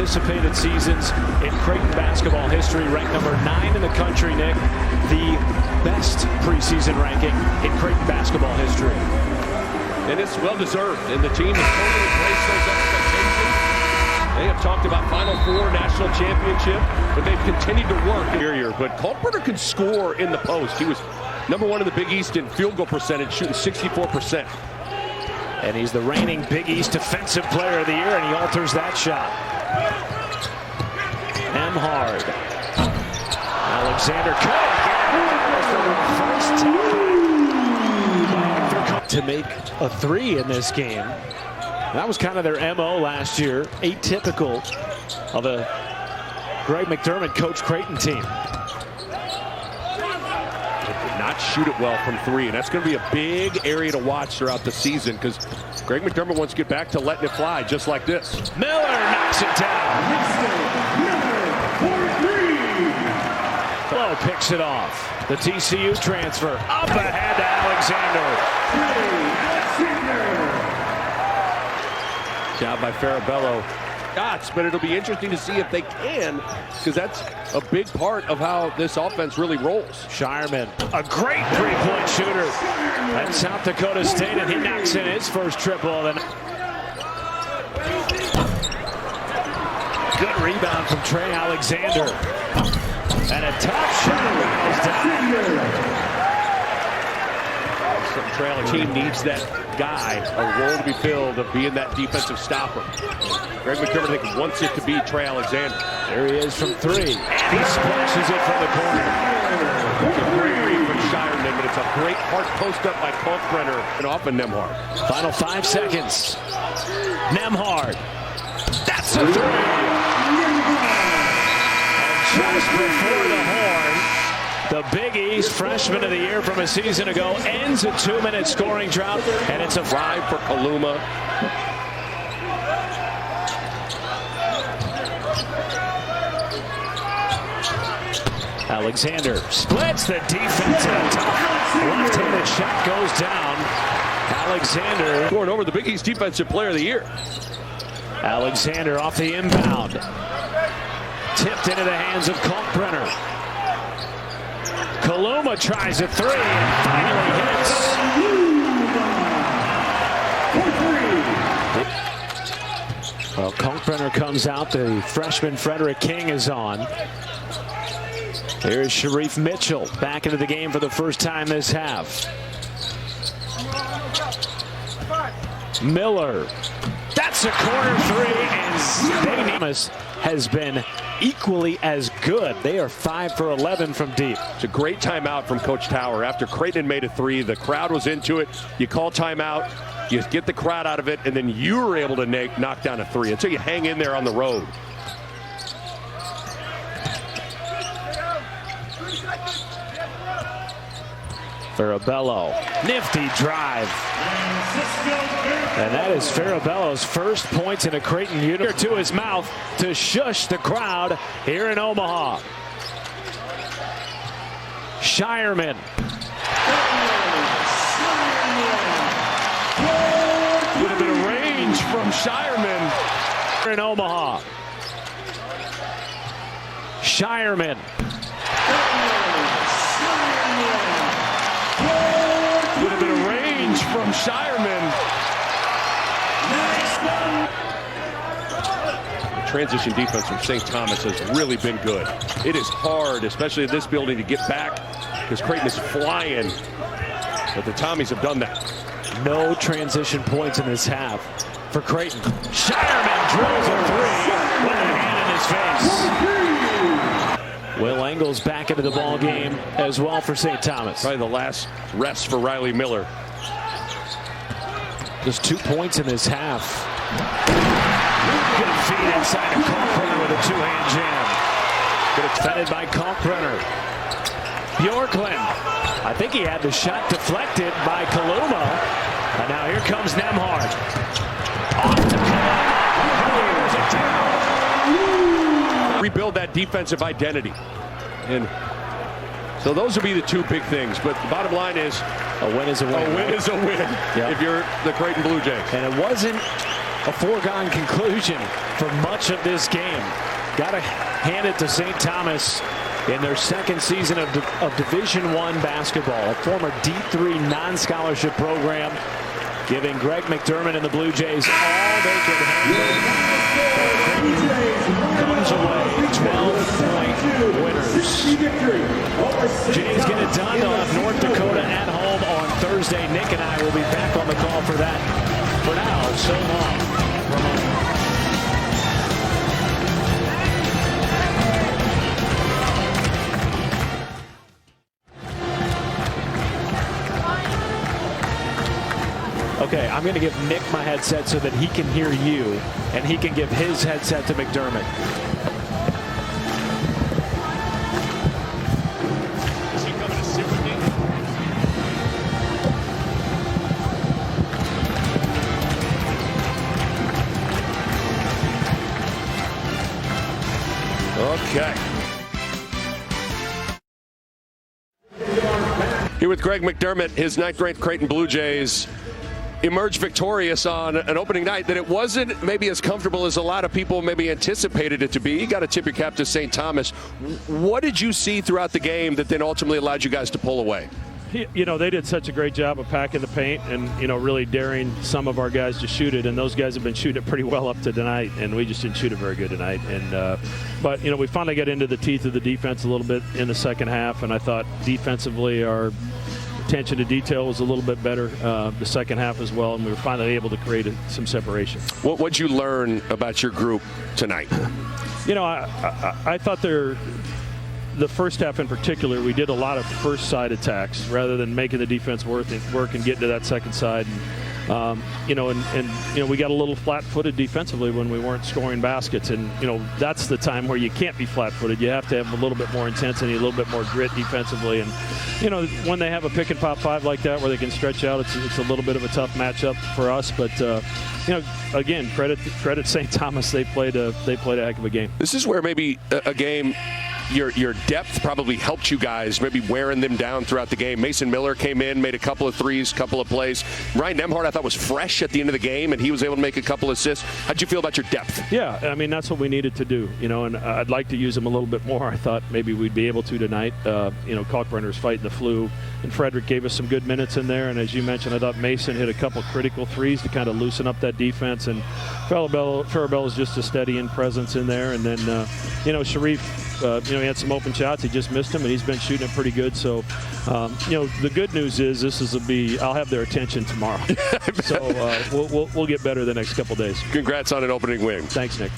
anticipated seasons in Creighton basketball history, ranked number 9 in the country, Nick. The best preseason ranking in Creighton basketball history. And it's well-deserved, and the team has totally embraced those expectations. They have talked about Final Four national championship, but they've continued to work here. But Culpepper can score in the post. He was number 1 in the Big East in field goal percentage, shooting 64%. And he's the reigning Big East Defensive Player of the Year, and he alters that shot. Hard. Alexander to make a 3 in this game. That was kind of their MO last year, atypical of a Greg McDermott coach Creighton team. Not shoot it well from 3, and that's going to be a big area to watch throughout the season because Greg McDermott wants to get back to letting it fly just like this. Miller knocks it down. Flo picks it off. The TCU transfer up ahead to Alexander. Job by Farabello. Shots, but it'll be interesting to see if they can, because that's a big part of how this offense really rolls. Shireman, a great three-point shooter at South Dakota State, and he knocks in his first triple. Good rebound from Trey Alexander, and a tough shot rattles down. Trey Alexander team needs that guy, a role to be filled of being that defensive stopper. Greg McDermott, I think, wants it to be Trey Alexander. There he is from 3, and he splashes it from the corner. It's a great read from Shireman, but it's a great hard post up by Kalkbrenner and off of Nembhard. Final 5 seconds. Nembhard. That's a 3. And just before the horn, the Big East Freshman of the Year from a season ago ends a 2-minute scoring drought, and it's a drive for Kaluma. Alexander splits the defense, and a tough left-handed shot goes down. Alexander scoring over the Big East Defensive Player of the Year. Alexander off the inbound. Tipped into the hands of Kalkbrenner. Kaluma tries a 3 and finally hits. Well, Kalkbrenner comes out. The freshman Frederick King is on. Here's Sharif Mitchell back into the game for the first time this half. Miller. That's a corner 3, and Davis has been equally as good. They are 5 for 11 from deep. It's a great timeout from Coach Tower. After Creighton made a 3, the crowd was into it. You call timeout, you get the crowd out of it, and then you were able to knock down a 3 until you hang in there on the road. Farabello, nifty drive. And that is Farabello's first points in a Creighton uniform to his mouth to shush the crowd here in Omaha. Shireman. Would have been a range from Shireman. Here in Omaha. Shireman. Would have been a range from Shireman. The transition defense from St. Thomas has really been good. It is hard, especially in this building, to get back because Creighton is flying. But the Tommies have done that. No transition points in this half for Creighton. Shireman drills a 3 with a hand in his face. Will Engel's back into the ball game as well for St. Thomas. Probably the last rest for Riley Miller. Just 2 points in this half. Good feed inside of Kalkbrenner with a 2-hand jam. Good defended by Kalkbrenner. Bjorklund. I think he had the shot deflected by Kaluma. And now here comes Nembhard. Off to Kaluma. Rebuild that defensive identity. And so those will be the 2 big things. But the bottom line is, a win is a win. A win is a win, yep, if you're the Creighton Blue Jays. And it wasn't a foregone conclusion for much of this game. Got to hand it to St. Thomas in their second season of Division I basketball, a former D3 non-scholarship program, giving Greg McDermott and the Blue Jays all they could handle. Comes away 12-point winners. Jays get it done. They'll have North Dakota at home on Thursday. Nick and I will be back on the call for that. For now, so long from home. Okay, I'm going to give Nick my headset so that he can hear you, and he can give his headset to McDermott. Is he coming to sit with me? Okay. Here with Greg McDermott, his 9th-ranked Creighton Blue Jays emerged victorious on an opening night that it wasn't maybe as comfortable as a lot of people maybe anticipated it to be. You got to tip your cap to St. Thomas. What did you see throughout the game that then ultimately allowed you guys to pull away? You know, they did such a great job of packing the paint and, you know, really daring some of our guys to shoot it. And those guys have been shooting it pretty well up to tonight, and we just didn't shoot it very good tonight. And but, you know, we finally got into the teeth of the defense a little bit in the second half, and I thought defensively our attention to detail was a little bit better the second half as well, and we were finally able to create some separation. What'd you learn about your group tonight? You know, I thought the first half in particular, we did a lot of first side attacks rather than making the defense work and getting to that second side. You know, you know, we got a little flat-footed defensively when we weren't scoring baskets, and you know that's the time where you can't be flat-footed. You have to have a little bit more intensity, a little bit more grit defensively, and you know when they have a pick and pop 5 like that where they can stretch out, it's a little bit of a tough matchup for us. But you know, again, credit St. Thomas. They played a heck of a game. This is where maybe a game. Your depth probably helped you guys, maybe wearing them down throughout the game. Mason Miller came in, made a couple of threes, couple of plays. Ryan Nemhart, I thought, was fresh at the end of the game, and he was able to make a couple of assists. How'd you feel about your depth? Yeah, I mean, that's what we needed to do, you know, and I'd like to use them a little bit more. I thought maybe we'd be able to tonight. You know, Kalkbrenner's fighting the flu, and Frederick gave us some good minutes in there. And as you mentioned, I thought Mason hit a couple critical threes to kind of loosen up that defense. And Farabelle is just a steadying presence in there. And then, you know, Sharif, you know, he had some open shots. He just missed them, and he's been shooting it pretty good. So, you know, the good news is I'll have their attention tomorrow. So we'll get better the next couple days. Congrats on an opening win. Thanks, Nick.